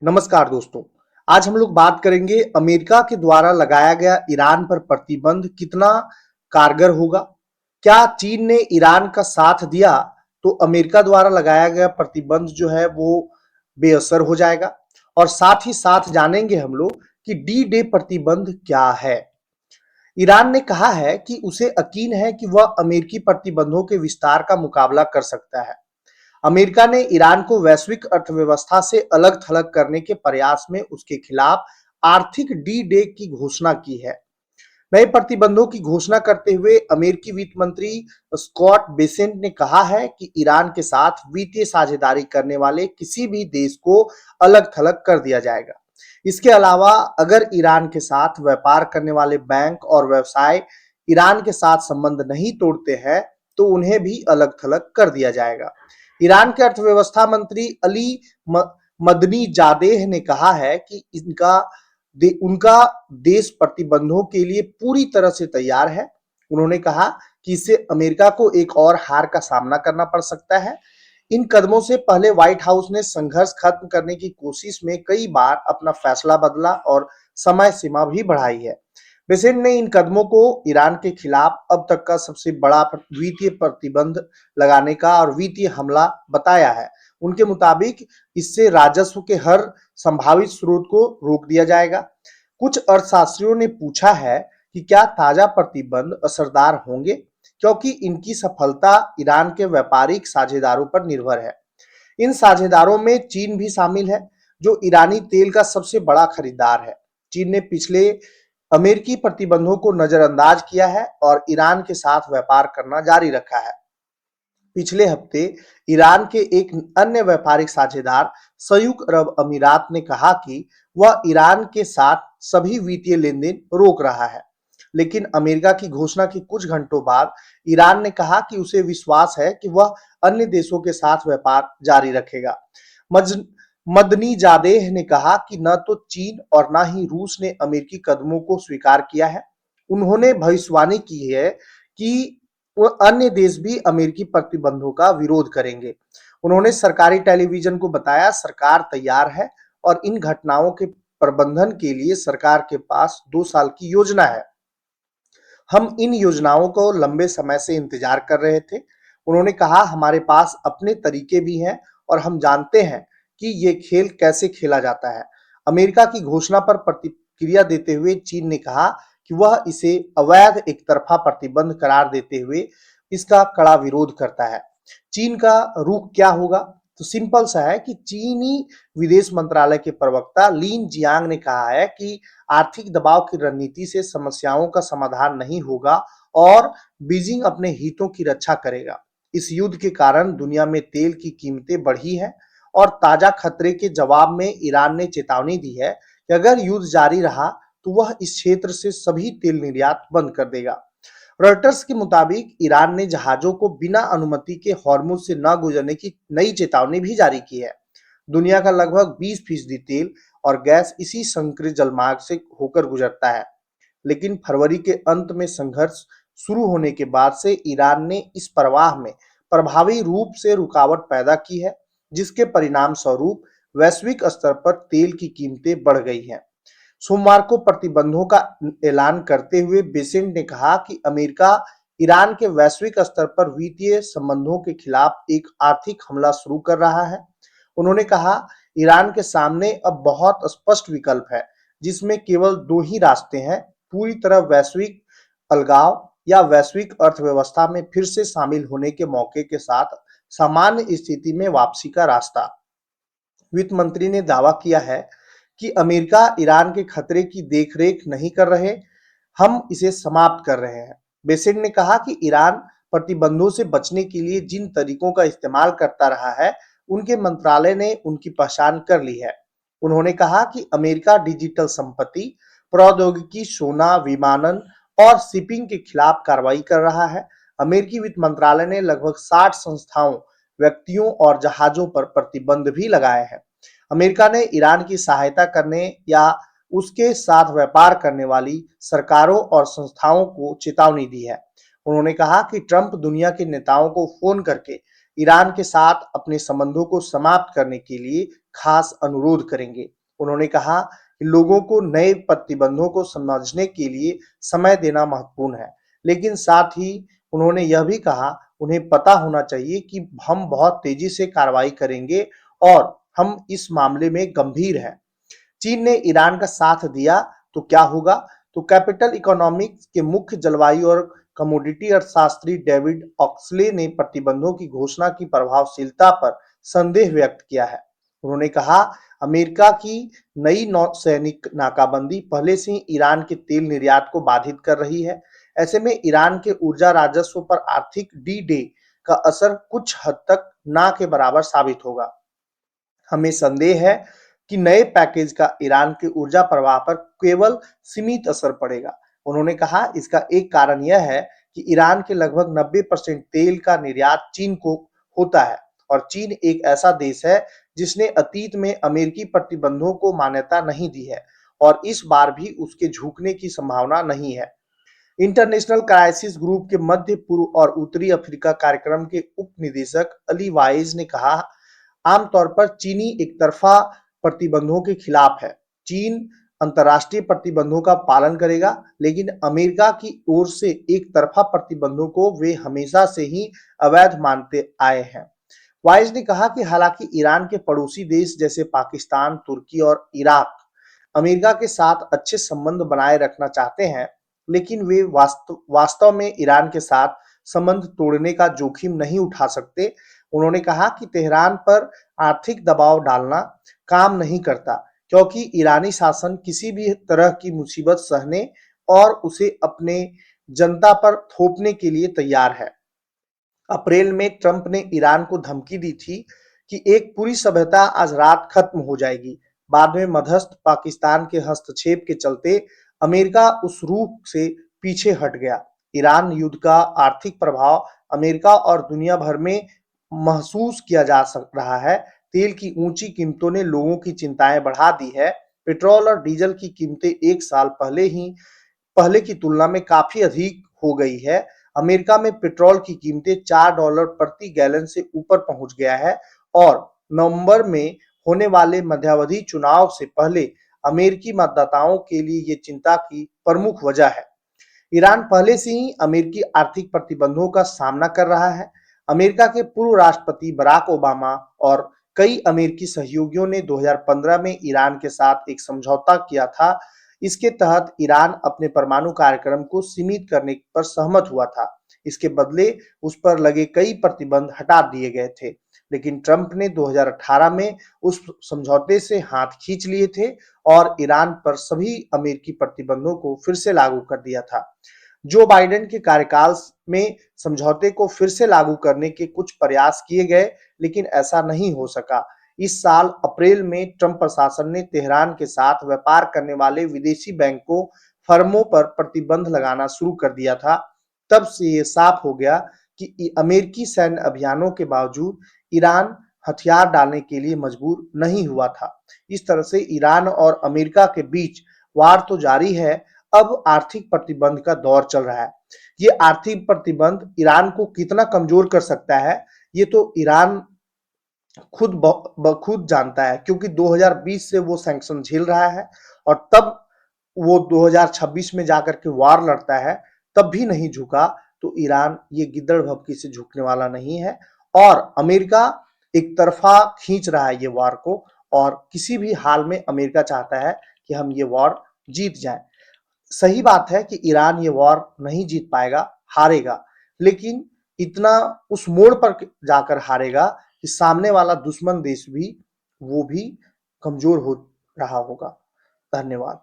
नमस्कार दोस्तों। आज हम लोग बात करेंगे अमेरिका के द्वारा लगाया गया ईरान पर प्रतिबंध कितना कारगर होगा। क्या चीन ने ईरान का साथ दिया तो अमेरिका द्वारा लगाया गया प्रतिबंध जो है वो बेअसर हो जाएगा। और साथ ही साथ जानेंगे हम लोग कि डी डे प्रतिबंध क्या है। ईरान ने कहा है कि उसे यकीन है कि वह अमेरिकी प्रतिबंधों के विस्तार का मुकाबला कर सकता है। अमेरिका ने ईरान को वैश्विक अर्थव्यवस्था से अलग थलग करने के प्रयास में उसके खिलाफ आर्थिक डी डे की घोषणा की है। नए प्रतिबंधों की घोषणा करते हुए अमेरिकी वित्त मंत्री स्कॉट बेसेंट ने कहा है कि ईरान के साथ वित्तीय साझेदारी करने वाले किसी भी देश को अलग थलग कर दिया जाएगा। इसके अलावा अगर ईरान के साथ व्यापार करने वाले बैंक और व्यवसाय ईरान के साथ संबंध नहीं तोड़ते हैं तो उन्हें भी अलग थलग कर दिया जाएगा। ईरान के अर्थव्यवस्था मंत्री अली मदनी जादेह ने कहा है कि उनका देश प्रतिबंधों के लिए पूरी तरह से तैयार है। उन्होंने कहा कि इससे अमेरिका को एक और हार का सामना करना पड़ सकता है। इन कदमों से पहले व्हाइट हाउस ने संघर्ष खत्म करने की कोशिश में कई बार अपना फैसला बदला और समय सीमा भी बढ़ाई है। बेसेंट ने इन कदमों को ईरान के खिलाफ अब तक का सबसे बड़ा वित्तीय प्रतिबंध लगाने का और वित्तीय हमला बताया है। उनके मुताबिक इससे राजस्व के हर संभावित स्रोत को रोक दिया जाएगा। कुछ अर्थशास्त्रियों ने पूछा है कि क्या ताजा प्रतिबंध असरदार होंगे, क्योंकि इनकी सफलता ईरान के व्यापारिक साझेदारों पर निर्भर है। इन साझेदारों में चीन भी शामिल है, जो ईरानी तेल का सबसे बड़ा खरीदार है। चीन ने पिछले अमेरिकी प्रतिबंधों को नजरअंदाज किया है और ईरान के साथ व्यापार करना जारी रखा है। पिछले हफ्ते ईरान के एक अन्य व्यापारिक साझेदार संयुक्त अरब अमीरात ने कहा कि वह ईरान के साथ सभी वित्तीय लेनदेन रोक रहा है। लेकिन अमेरिका की घोषणा के कुछ घंटों बाद ईरान ने कहा कि उसे विश्वास है कि वह अन्य देशों के साथ व्यापार जारी रखेगा। मदनी जादेह ने कहा कि न तो चीन और न ही रूस ने अमेरिकी कदमों को स्वीकार किया है। उन्होंने भविष्यवाणी की है कि वो अन्य देश भी अमेरिकी प्रतिबंधों का विरोध करेंगे। उन्होंने सरकारी टेलीविजन को बताया, सरकार तैयार है और इन घटनाओं के प्रबंधन के लिए सरकार के पास 2 साल की योजना है। हम इन योजनाओं को लंबे समय से इंतजार कर रहे थे। उन्होंने कहा, हमारे पास अपने तरीके भी हैं और हम जानते हैं कि ये खेल कैसे खेला जाता है। अमेरिका की घोषणा पर प्रतिक्रिया देते हुए चीन ने कहा कि वह इसे अवैध एकतरफा प्रतिबंध करार देते हुए इसका कड़ा विरोध करता है। चीन का रुख क्या होगा? तो सिंपल सा है कि चीनी विदेश मंत्रालय के प्रवक्ता लिन जियांग ने कहा है कि आर्थिक दबाव की रणनीति से समस्याओं का समाधान नहीं होगा और बीजिंग अपने हितों की रक्षा करेगा। इस युद्ध के कारण दुनिया में तेल की कीमतें बढ़ी हैं और ताजा खतरे के जवाब में ईरान ने चेतावनी दी है कि अगर युद्ध जारी रहा तो वह इस क्षेत्र से सभी तेल निर्यात बंद कर देगा। रॉयटर्स के मुताबिक ईरान ने जहाजों को बिना अनुमति के हॉर्मुज से न गुजरने की नई चेतावनी भी जारी की है। दुनिया का लगभग 20% तेल और गैस इसी संक्रिय जलमार्ग से होकर गुजरता है। लेकिन फरवरी के अंत में संघर्ष शुरू होने के बाद से ईरान ने इस प्रवाह में प्रभावी रूप से रुकावट पैदा की है, जिसके परिणाम स्वरूप वैश्विक स्तर पर तेल की कीमतें बढ़ गई हैं। सोमवार को प्रतिबंधों का ऐलान करते हुए बेसेंट ने कहा कि अमेरिका ईरान के वैश्विक स्तर पर वित्तीय संबंधों के खिलाफ एक आर्थिक हमला शुरू कर रहा है। उन्होंने कहा, ईरान के सामने अब बहुत स्पष्ट विकल्प है, जिसमें केवल 2 ही रास्ते हैं, पूरी तरह वैश्विक अलगाव या वैश्विक अर्थव्यवस्था में फिर से शामिल होने के मौके के साथ सामान्य स्थिति में वापसी का रास्ता। वित्त मंत्री ने दावा किया है कि अमेरिका ईरान के खतरे की देखरेख नहीं कर रहे, हम इसे समाप्त कर रहे हैं। बेसेंट ने कहा कि ईरान प्रतिबंधों से बचने के लिए जिन तरीकों का इस्तेमाल करता रहा है, उनके मंत्रालय ने उनकी पहचान कर ली है। उन्होंने कहा कि अमेरिका डिजिटल संपत्ति, प्रौद्योगिकी, सोना, विमानन और शिपिंग के खिलाफ कार्रवाई कर रहा है। अमेरिकी वित्त मंत्रालय ने लगभग 60 संस्थाओं, व्यक्तियों और जहाजों पर प्रतिबंध भी लगाए हैं। अमेरिका ने ईरान की सहायता करने या उसके साथ व्यापार करने वाली सरकारों और संस्थाओं को चेतावनी दी है। उन्होंने कहा कि ट्रंप दुनिया के नेताओं को फोन करके ईरान के साथ अपने संबंधों को समाप्त करने के लिए खास अनुरोध करेंगे। उन्होंने कहा कि लोगों को नए प्रतिबंधों को समझने के लिए समय देना महत्वपूर्ण है, लेकिन साथ ही उन्होंने यह भी कहा उन्हें पता होना चाहिए कि हम बहुत तेजी से कार्रवाई करेंगे और हम इस मामले में गंभीर हैं। चीन ने ईरान का साथ दिया तो क्या होगा? तो कैपिटल इकोनॉमिक्स के मुख्य जलवायु और कमोडिटी अर्थशास्त्री डेविड ऑक्सले ने प्रतिबंधों की घोषणा की प्रभावशीलता पर संदेह व्यक्त किया है। उन्होंने कहा अमेरिका की नई नौसैनिक नाकाबंदी पहले से ही ईरान के तेल निर्यात को बाधित कर रही है। ऐसे में ईरान के ऊर्जा राजस्व पर आर्थिक डी डे का असर कुछ हद तक ना के बराबर साबित होगा। हमें संदेह है कि नए पैकेज का ईरान के ऊर्जा प्रवाह पर केवल सीमित असर पड़ेगा। उन्होंने कहा इसका एक कारण यह है कि ईरान के लगभग 90% तेल का निर्यात चीन को होता है और चीन एक ऐसा देश है जिसने अतीत में अमेरिकी प्रतिबंधों को मान्यता नहीं दी है और इस बार भी उसके झुकने की संभावना नहीं है। इंटरनेशनल क्राइसिस ग्रुप के मध्य पूर्व और उत्तरी अफ्रीका कार्यक्रम के उप निदेशक अली वाइज ने कहा आमतौर पर चीनी एकतरफा प्रतिबंधों के खिलाफ है। चीन अंतर्राष्ट्रीय प्रतिबंधों का पालन करेगा, लेकिन अमेरिका की ओर से एक तरफा प्रतिबंधों को वे हमेशा से ही अवैध मानते आए हैं। वाइज ने कहा कि हालांकि ईरान के पड़ोसी देश जैसे पाकिस्तान, तुर्की और इराक अमेरिका के साथ अच्छे संबंध बनाए रखना चाहते हैं, लेकिन वे वास्तव में ईरान के साथ संबंध तोड़ने का जोखिम नहीं उठा सकते। उन्होंने कहा कि तेहरान पर आर्थिक दबाव डालना काम नहीं करता, क्योंकि ईरानी शासन किसी भी तरह की मुसीबत सहने और उसे अपने जनता पर थोपने के लिए तैयार है। अप्रैल में ट्रंप ने ईरान को धमकी दी थी कि एक पूरी सभ्यता आज रात खत्म हो जाएगी। बाद में मध्यस्थ पाकिस्तान के हस्तक्षेप के चलते अमेरिका उस रूख से पीछे हट गया। ईरान युद्ध का आर्थिक प्रभाव अमेरिका और दुनिया भर में महसूस किया जा रहा है। तेल की ऊंची कीमतों ने लोगों की चिंताएं बढ़ा दी है। पेट्रोल और डीजल की कीमतें एक साल पहले की तुलना में काफी अधिक हो गई है। अमेरिका में पेट्रोल की कीमतें $4 प्रति गैलन से ऊपर पहुंच गया है और नवंबर में होने वाले मध्यावधि चुनाव से पहले अमेरिकी मतदाताओं के लिए ये चिंता की प्रमुख वजह है। ईरान पहले से ही अमेरिकी आर्थिक प्रतिबंधों का सामना कर रहा है। अमेरिका के पूर्व राष्ट्रपति बराक ओबामा और कई अमेरिकी सहयोगियों ने 2015 में ईरान के साथ एक समझौता किया था। इसके तहत ईरान अपने परमाणु कार्यक्रम को सीमित करने पर सहमत हुआ था। इसके बदले उस पर लगे कई प्रतिबंध हटा दिए गए थे, लेकिन ट्रंप ने 2018 में उस समझौते से हाथ खींच लिए थे और ईरान पर सभी अमेरिकी प्रतिबंधों को फिर से लागू कर दिया था। जो बाइडेन के कार्यकाल में समझौते को फिर से लागू करने के कुछ प्रयास किए गए, लेकिन ऐसा नहीं हो सका। इस साल अप्रैल में ट्रंप प्रशासन ने तेहरान के साथ व्यापार करने वाले विदेशी बैंकों, फर्मों पर प्रतिबंध लगाना शुरू कर दिया था। तब से ये साफ हो गया कि अमेरिकी सैन्य अभियानों के बावजूद ईरान हथियार डालने के लिए मजबूर नहीं हुआ था। इस तरह से ईरान और अमेरिका के बीच वार तो जारी है, अब आर्थिक प्रतिबंध का दौर चल रहा है। ये आर्थिक प्रतिबंध ईरान को कितना कमजोर कर सकता है, ये तो ईरान खुद जानता है, क्योंकि 2020 से वो सैंक्शन झेल रहा है और तब वो 2026 में जाकर के वार लड़ता है, तब भी नहीं झुका। तो ईरान ये गिद्दड़ भभकी से झुकने वाला नहीं है और अमेरिका एक तरफा खींच रहा है ये वार को और किसी भी हाल में अमेरिका चाहता है कि हम ये वार जीत जाएं। सही बात है कि ईरान ये वॉर नहीं जीत पाएगा, हारेगा, लेकिन इतना उस मोड़ पर जाकर हारेगा कि सामने वाला दुश्मन देश भी वो भी कमजोर हो रहा होगा। धन्यवाद।